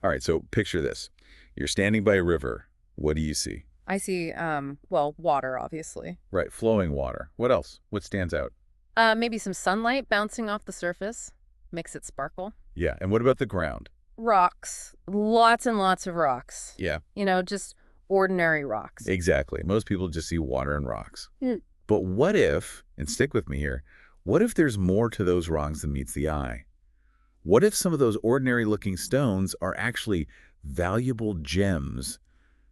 All right, so picture this. You're standing by a river. What do you see? I see, well, water, obviously. Right, flowing water. What else? What stands out? Maybe some sunlight bouncing off the surface. Makes it sparkle. Yeah, and what about the ground? Rocks. Lots and lots of rocks. Yeah, Just ordinary rocks. exactly. Most people just see water and rocks. Mm. But what if, and stick with me here, what if there's more to those rocks than meets the eye? What if some of those ordinary-looking stones are actually valuable gems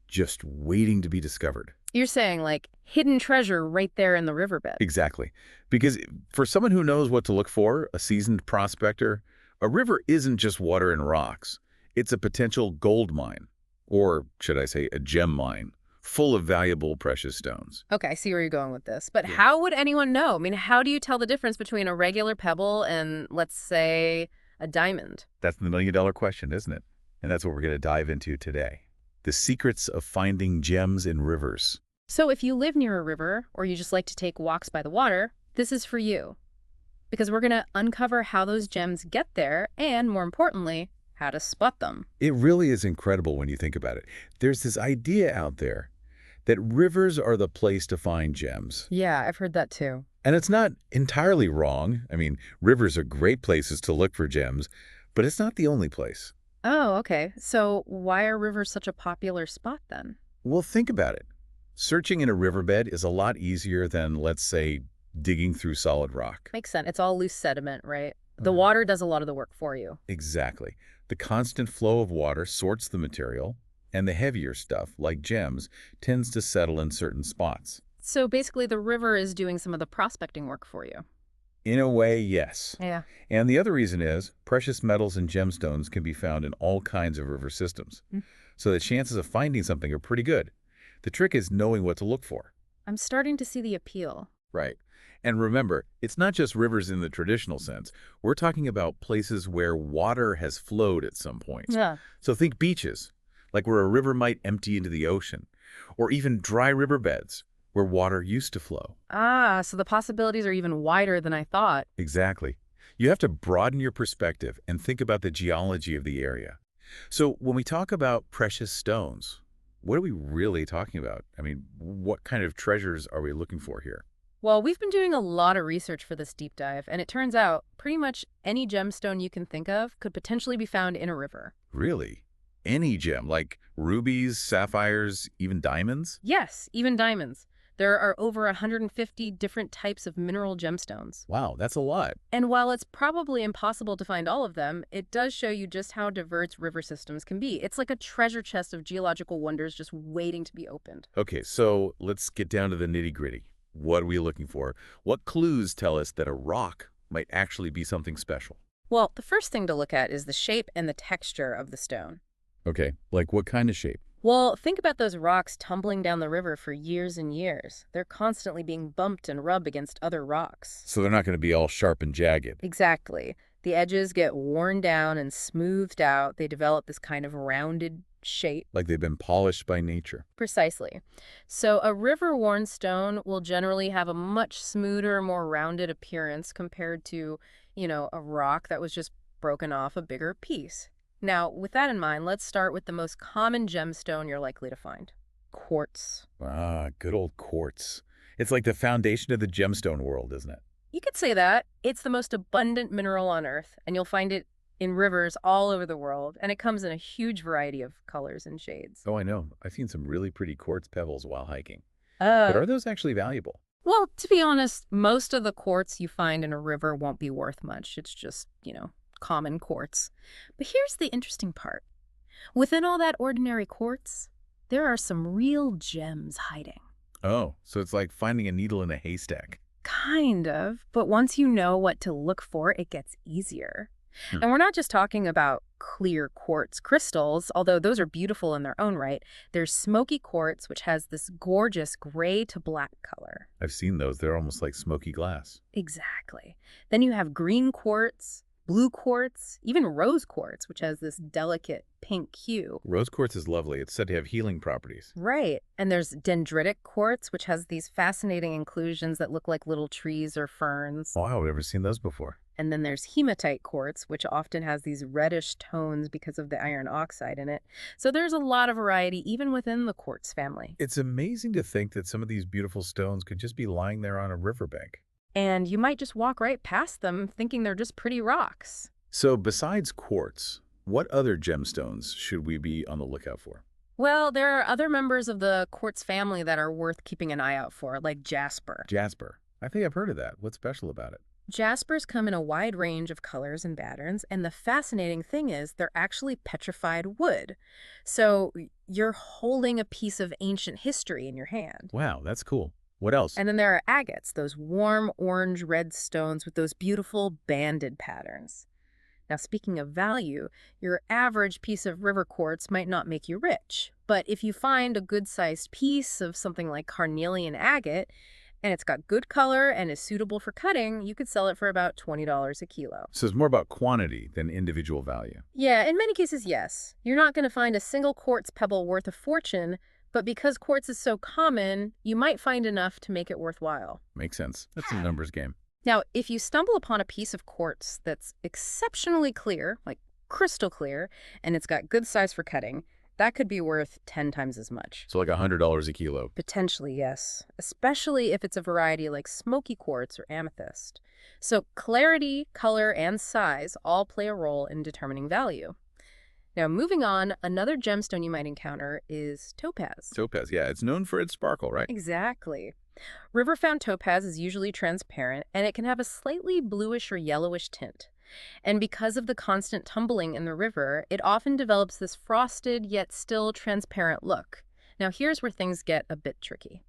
just waiting to be discovered? You're saying, like, hidden treasure right there in the riverbed. Exactly. Because for someone who knows what to look for, a seasoned prospector, a river isn't just water and rocks. It's a potential gold mine, or should I say a gem mine, full of valuable precious stones. Okay, I see where you're going with this. But Yeah. how would anyone know? I mean, how do you tell the difference between a regular pebble and, let's say, a diamond? That's the million-dollar question, isn't it? And that's what we're going to dive into today. The secrets of finding gems in rivers. So if you live near a river, or you just like to take walks by the water, this is for you. Because we're going to uncover how those gems get there, and more importantly, how to spot them. It really is incredible when you think about it. There's this idea out there that rivers are the place to find gems. Yeah, I've heard that too. And it's not entirely wrong. I mean, rivers are great places to look for gems, but it's not the only place. Oh, okay. So why are rivers such a popular spot then? Well, think about it. Searching in a riverbed is a lot easier than, let's say, digging through solid rock. Makes sense. It's all loose sediment, right? The Uh, water does a lot of the work for you. Exactly. The constant flow of water sorts the material, and the heavier stuff, like gems, tends to settle in certain spots. So basically, the river is doing some of the prospecting work for you. In a way, yes. Yeah. And the other reason is precious metals and gemstones can be found in all kinds of river systems. Mm. So the chances of finding something are pretty good. The trick is knowing what to look for. I'm starting to see the appeal. Right. And remember, it's not just rivers in the traditional sense. We're talking about places where water has flowed at some point. Yeah. So think beaches, like where a river might empty into the ocean, or even dry riverbeds, where water used to flow. Ah, so the possibilities are even wider than I thought. Exactly. You have to broaden your perspective and think about the geology of the area. So when we talk about precious stones, what are we really talking about? I mean, what kind of treasures are we looking for here? Well, we've been doing a lot of research for this deep dive, and it turns out pretty much any gemstone you can think of could potentially be found in a river. Really? Any gem, like rubies, sapphires, even diamonds? Yes, even diamonds. There are over 150 different types of mineral gemstones. Wow, that's a lot. And while it's probably impossible to find all of them, it does show you just how diverse river systems can be. It's like a treasure chest of geological wonders just waiting to be opened. Okay, so let's get down to the nitty-gritty. What are we looking for? What clues tell us that a rock might actually be something special? Well, the first thing to look at is the shape and the texture of the stone. Okay, like what kind of shape? Well, think about those rocks tumbling down the river for years and years. They're constantly being bumped and rubbed against other rocks. So they're not going to be all sharp and jagged. Exactly. The edges get worn down and smoothed out. They develop this kind of rounded shape. Like they've been polished by nature. Precisely. So a river-worn stone will generally have a much smoother, more rounded appearance compared to, a rock that was just broken off a bigger piece. Now, with that in mind, let's start with the most common gemstone you're likely to find. Quartz. Ah, good old quartz. It's like the foundation of the gemstone world, isn't it? You could say that. It's the most abundant mineral on Earth, and you'll find it in rivers all over the world, and it comes in a huge variety of colors and shades. Oh, I know. I've seen some really pretty quartz pebbles while hiking. Uh, But are those actually valuable? well, to be honest, most of the quartz you find in a river won't be worth much. It's just, common quartz. But here's the interesting part. Within all that ordinary quartz, there are some real gems hiding. Oh, so it's like finding a needle in a haystack. Kind of, but once you know what to look for, it gets easier. Hmm. And we're not just talking about clear quartz crystals, although those are beautiful in their own right. There's smoky quartz, which has this gorgeous gray to black color. I've seen those. They're almost like smoky glass. Exactly. Then you have green quartz, blue quartz, even rose quartz, which has this delicate pink hue. Rose quartz is lovely. It's said to have healing properties. Right. And there's dendritic quartz, which has these fascinating inclusions that look like little trees or ferns. Oh, wow, I've never seen those before. And then there's hematite quartz, which often has these reddish tones because of the iron oxide in it. So there's a lot of variety even within the quartz family. It's amazing to think that some of these beautiful stones could just be lying there on a riverbank. And you might just walk right past them thinking they're just pretty rocks. So besides quartz, what other gemstones should we be on the lookout for? Well, there are other members of the quartz family that are worth keeping an eye out for, like jasper. Jasper. I think I've heard of that. What's special about it? Jaspers come in a wide range of colors and patterns, and the fascinating thing is they're actually petrified wood. So you're holding a piece of ancient history in your hand. Wow, that's cool. What else? And then there are agates, those warm orange-red stones with those beautiful banded patterns. Now, speaking of value, your average piece of river quartz might not make you rich. But if you find a good-sized piece of something like carnelian agate, and it's got good color and is suitable for cutting, you could sell it for about $20 a kilo. So it's more about quantity than individual value. Yeah, in many cases, yes. You're not going to find a single quartz pebble worth a fortune, but because quartz is so common, you might find enough to make it worthwhile. Makes sense. That's a numbers game. Now, if you stumble upon a piece of quartz that's exceptionally clear, like crystal clear, and it's got good size for cutting, that could be worth 10 times as much. So like $100 a kilo. Potentially, yes, especially if it's a variety like smoky quartz or amethyst. So clarity, color, and size all play a role in determining value. Now, moving on, another gemstone you might encounter is topaz. Topaz, yeah, it's known for its sparkle, right? Exactly. River-found topaz is usually transparent, and it can have a slightly bluish or yellowish tint. And because of the constant tumbling in the river, it often develops this frosted yet still transparent look. Now, here's where things get a bit tricky.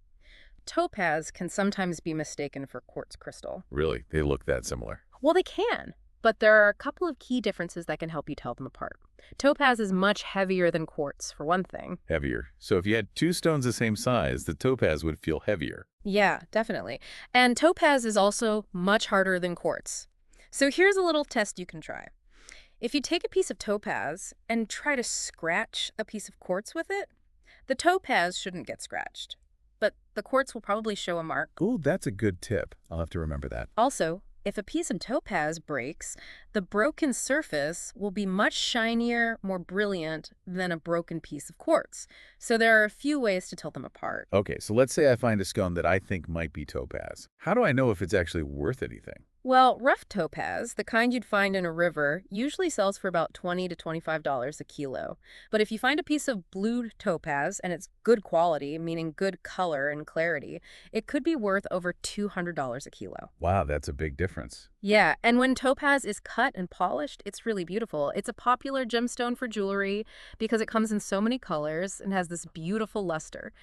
Topaz can sometimes be mistaken for quartz crystal. Really, they look that similar. Well, they can, but there are a couple of key differences that can help you tell them apart. Topaz is much heavier than quartz, for one thing. Heavier. So if you had two stones the same size, the topaz would feel heavier. Yeah, definitely. And topaz is also much harder than quartz. So here's a little test you can try. If you take a piece of topaz and try to scratch a piece of quartz with it, the topaz shouldn't get scratched, but the quartz will probably show a mark. Ooh, that's a good tip. I'll have to remember that. Also, if a piece of topaz breaks, the broken surface will be much shinier, more brilliant than a broken piece of quartz. So there are a few ways to tell them apart. Okay, so let's say I find a stone that I think might be topaz. How do I know if it's actually worth anything? Well, rough topaz, the kind you'd find in a river, usually sells for about $20 to $25 a kilo. But if you find a piece of blue topaz and it's good quality, meaning good color and clarity, it could be worth over $200 a kilo. Wow, that's a big difference. Yeah, and when topaz is cut and polished, it's really beautiful. It's a popular gemstone for jewelry because it comes in so many colors and has this beautiful luster.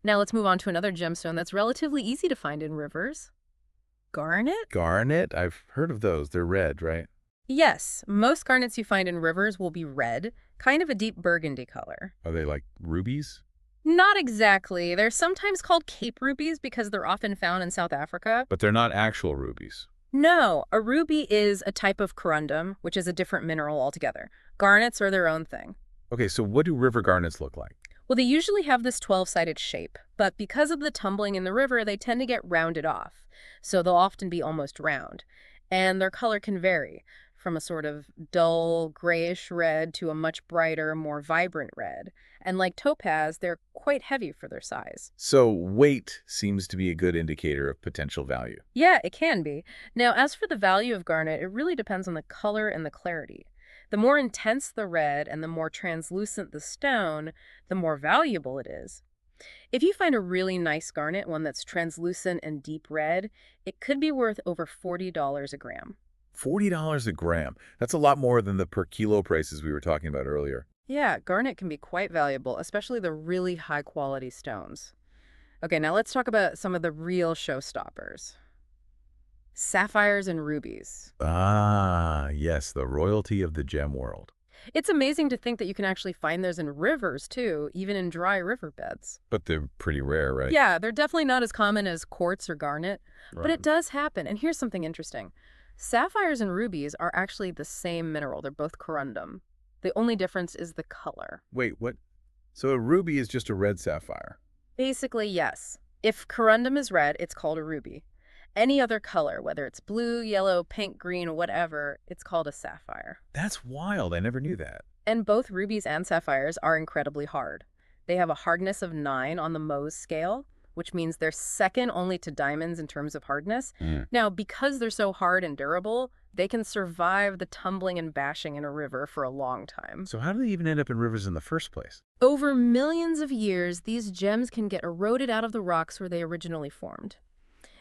Now let's move on to another gemstone that's relatively easy to find in rivers. Garnet? Garnet? I've heard of those. They're red, right? Yes, most garnets you find in rivers will be red, kind of a deep burgundy color. Are they like rubies? Not exactly. They're sometimes called Cape rubies because they're often found in South Africa. But they're not actual rubies. No, a ruby is a type of corundum, which is a different mineral altogether. Garnets are their own thing. Okay, so what do river garnets look like? Well, they usually have this 12-sided shape, but because of the tumbling in the river, they tend to get rounded off. So they'll often be almost round. And their color can vary from a sort of dull grayish red to a much brighter, more vibrant red. And like topaz, they're quite heavy for their size. So weight seems to be a good indicator of potential value. Yeah, it can be. Now, as for the value of garnet, it really depends on the color and the clarity. The more intense the red and the more translucent the stone, the more valuable it is. If you find a really nice garnet, one that's translucent and deep red, it could be worth over $40 a gram. $40 a gram. That's a lot more than the per kilo prices we were talking about earlier. Yeah, garnet can be quite valuable, especially the really high-quality stones. Okay, now let's talk about some of the real showstoppers. Sapphires and rubies. Ah, yes, the royalty of the gem world. It's amazing to think that you can actually find those in rivers, too, even in dry riverbeds. But they're pretty rare, right? Yeah, they're definitely not as common as quartz or garnet, but Right. it does happen. And here's something interesting. Sapphires and rubies are actually the same mineral. They're both corundum. The only difference is the color. Wait, what? So a ruby is just a red sapphire. Basically, yes. If corundum is red, it's called a ruby. Any other color, whether it's blue, yellow, pink, green, whatever, it's called a sapphire. That's wild. I never knew that. And both rubies and sapphires are incredibly hard. They have a hardness of 9 on the Mohs scale, which means they're second only to diamonds in terms of hardness. Mm. Now, because they're so hard and durable, they can survive the tumbling and bashing in a river for a long time. So how do they even end up in rivers in the first place? Over millions of years, these gems can get eroded out of the rocks where they originally formed.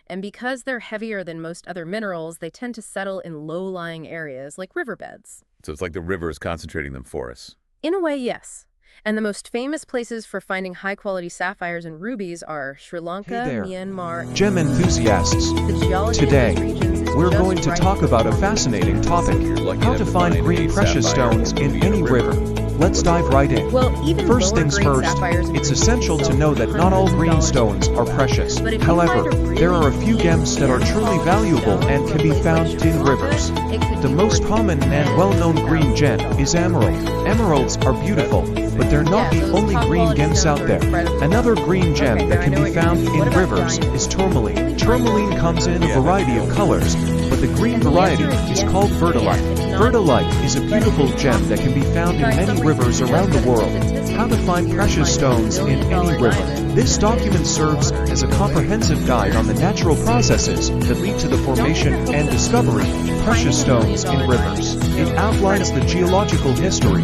And because they're heavier than most other minerals, they tend to settle in low-lying areas like riverbeds. So it's like the river is concentrating them for us. In a way, yes. And the most famous places for finding high-quality sapphires and rubies are Sri Lanka, Hey there, Myanmar, gem enthusiasts. the geology Today, in these regions is we're just going to right talk for about a them. fascinating topic, Lucky how enough to to find find green a precious sapphire stones ruby in in a any river. river. Let's dive right in. Well, even First lower things grade first, sapphires and it's rubies essential to sell know that not all hundreds of green dollars stones per are gram. precious. But if you However, find a there are a really few gems that are unique truly stone valuable in and a can be place found like Sri in Lanka, rivers. it could The be most worth common and well-known green gem is emerald. Emeralds are beautiful, but they're not Yeah, the those only top green quality gems stones out are there. incredible. Another green gem Okay, that I can know be what you found mean. in What about rivers diamonds? is tourmaline. Tourmaline comes in a variety of colors, but the green And the variety answer is is yes, called it verdolite. can. It's not Verdolite is a but beautiful it's gem that can be found in For many some reason, rivers it around says the that world. statistically How to find easier precious to stones find a in any million-dollar river. diamond This than document serves water. as a comprehensive guide on the natural processes that lead to the formation and discovery of precious stones in rivers. It outlines the geological history,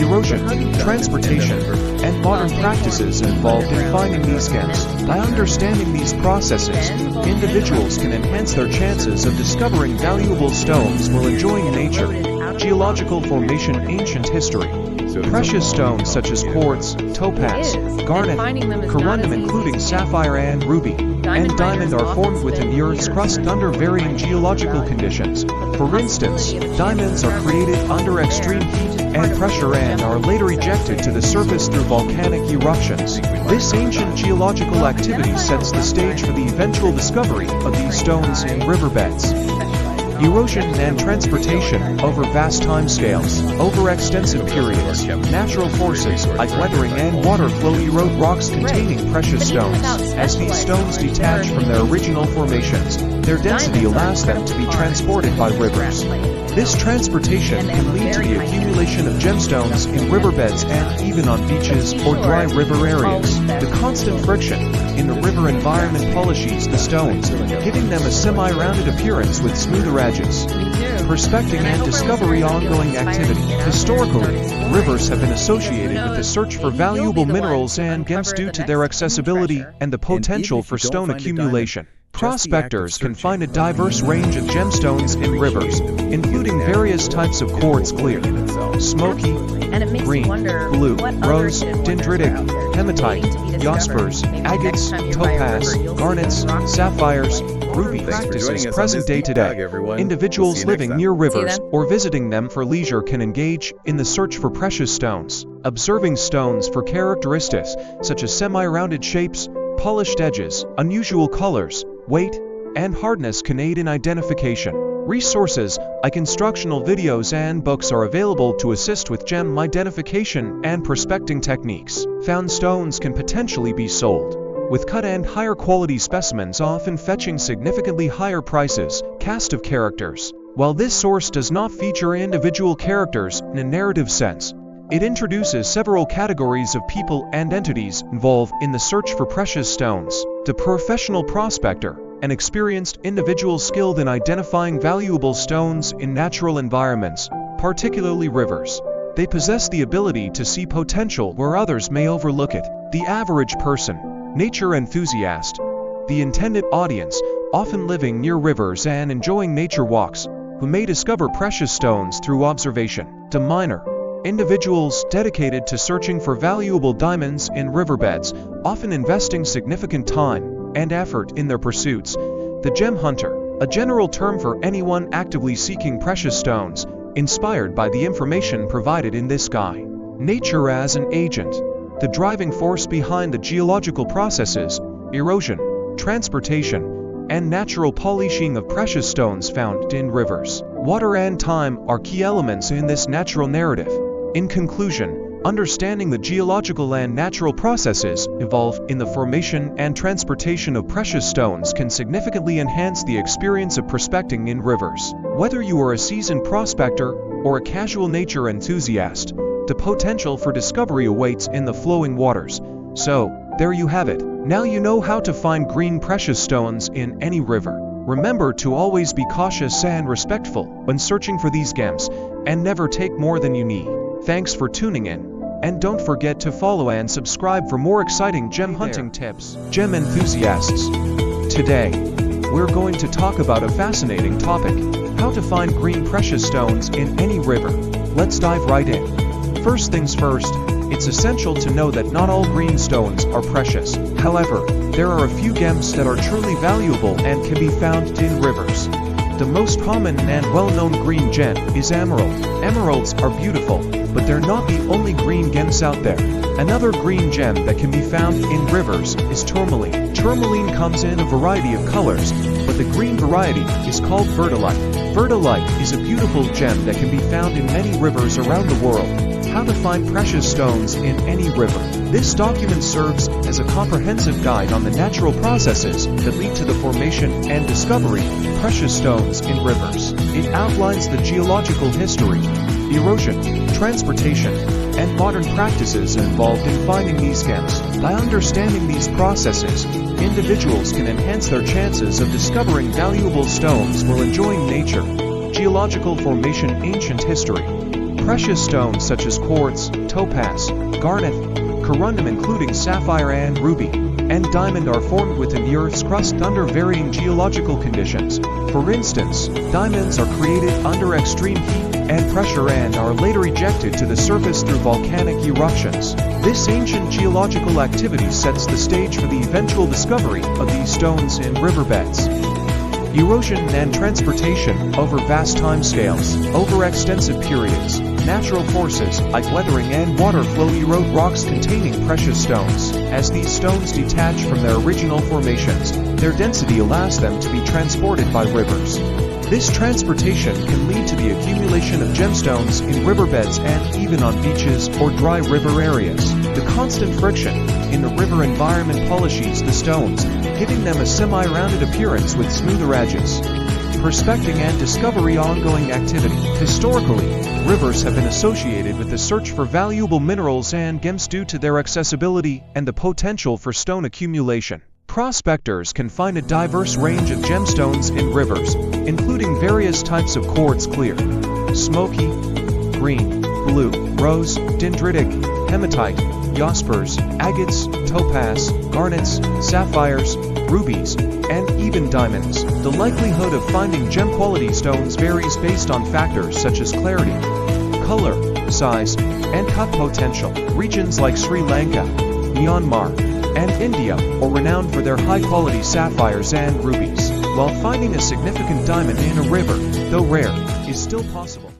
erosion, transportation, and modern practices involved in finding these gems. By understanding these processes, individuals can enhance their chances of discovering valuable stones while enjoying nature. Geological formation, ancient history. So it's Precious a long, stones such as long quartz, topaz, It is, and garnet, finding them is not as corundum easy including as you think. sapphire and ruby, and diamond miners are often formed within spend the Earth's years crust figuring under out varying the geological value. conditions. But For the instance, possibility of a diamonds chance are of created discovery under is extreme there, heat which is part and of pressure the and are later ejected to the surface through volcanic eruptions. This ancient geological activity sets the stage for the eventual discovery of these stones in riverbeds. Erosion and transportation over vast timescales, over extensive periods, natural forces like weathering and water flow erode rocks containing precious stones. As these stones detach from their original formations, their density allows them to be transported by rivers. This transportation can lead to the accumulation of gemstones in riverbeds and even on beaches or dry river areas. The constant friction in the river environment polishes the stones, giving them a semi-rounded appearance with smoother edges. Prospecting and discovery ongoing activity. Historically, rivers have been associated with the search for valuable minerals and gems due to their accessibility and the potential for stone accumulation. Prospectors can find a diverse range of gemstones in rivers, including various types of quartz clear, smoky, And it makes green, you wonder blue, what other rose, hidden wonders dendritic, are out there hematite, waiting to be discovered. jaspers, Maybe next agates, time you're by a topaz, river, you'll see garnets, these rocks sapphires, like ruby Thanks for joining practices us on present this day deep dive, today. everyone. Individuals We'll see you next living time. near See you rivers then. or visiting them for leisure can engage in the search for precious stones. Observing stones for characteristics such as semi-rounded shapes, polished edges, unusual colors, weight, and hardness can aid in identification. Resources like instructional videos and books are available to assist with gem identification and prospecting techniques. Found stones can potentially be sold, with cut and higher quality specimens often fetching significantly higher prices. Cast of characters. While this source does not feature individual characters in a narrative sense, it introduces several categories of people and entities involved in the search for precious stones. The professional prospector, an experienced individual skilled in identifying valuable stones in natural environments, particularly rivers. They possess the ability to see potential where others may overlook it. The average person, nature enthusiast, the intended audience, often living near rivers and enjoying nature walks, who may discover precious stones through observation. The miner, individuals dedicated to searching for valuable diamonds in riverbeds, often investing significant time and effort in their pursuits. The gem hunter, a general term for anyone actively seeking precious stones, inspired by the information provided in this guide. Nature as an agent, the driving force behind the geological processes, erosion, transportation, and natural polishing of precious stones found in rivers. Water and time are key elements in this natural narrative. In conclusion, Understanding the geological and natural processes involved in the formation and transportation of precious stones can significantly enhance the experience of prospecting in rivers. Whether you are a seasoned prospector or a casual nature enthusiast, the potential for discovery awaits in the flowing waters. So, there you have it. Now you know how to find green precious stones in any river. Remember to always be cautious and respectful when searching for these gems, and never take more than you need. Thanks for tuning in. And don't forget to follow and subscribe for more exciting gem hunting tips. Gem enthusiasts, today, we're going to talk about a fascinating topic: how to find green precious stones in any river. Let's dive right in. First things first, it's essential to know that not all green stones are precious. However, there are a few gems that are truly valuable and can be found in rivers. The most common and well-known green gem is emerald. Emeralds are beautiful, but they're not the only green gems out there. Another green gem that can be found in rivers is tourmaline. Tourmaline comes in a variety of colors, but the green variety is called verdolite. Verdolite is a beautiful gem that can be found in many rivers around the world. How to find precious stones in any river. This document serves as a comprehensive guide on the natural processes that lead to the formation and discovery of precious stones in rivers. It outlines the geological history, erosion, transportation, and modern practices involved in finding these gems. By understanding these processes, individuals can enhance their chances of discovering valuable stones while enjoying nature. Geological formation. Ancient history. Precious stones such as quartz, topaz, garnet, corundum including sapphire and ruby, and diamond are formed within the Earth's crust under varying geological conditions. For instance, diamonds are created under extreme heat and pressure and are later ejected to the surface through volcanic eruptions. This ancient geological activity sets the stage for the eventual discovery of these stones in riverbeds. Erosion and transportation over vast timescales. Over extensive periods, natural forces like weathering and water flow erode rocks containing precious stones. As these stones detach from their original formations, their density allows them to be transported by rivers. This transportation can lead to the accumulation of gemstones in riverbeds and even on beaches or dry river areas. The constant friction in the river environment polishes the stones, giving them a semi-rounded appearance with smoother edges. Prospecting and discovery. Ongoing activity. Historically, rivers have been associated with the search for valuable minerals and gems due to their accessibility and the potential for stone accumulation. Prospectors can find a diverse range of gemstones in rivers, including various types of quartz: clear, smoky, green, blue, rose, dendritic, hematite, jaspers, agates, topaz, garnets, sapphires, rubies, and even diamonds. The likelihood of finding gem-quality stones varies based on factors such as clarity, color, size, and cut potential. Regions like Sri Lanka, Myanmar, and India are renowned for their high-quality sapphires and rubies, while finding a significant diamond in a river, though rare, is still possible.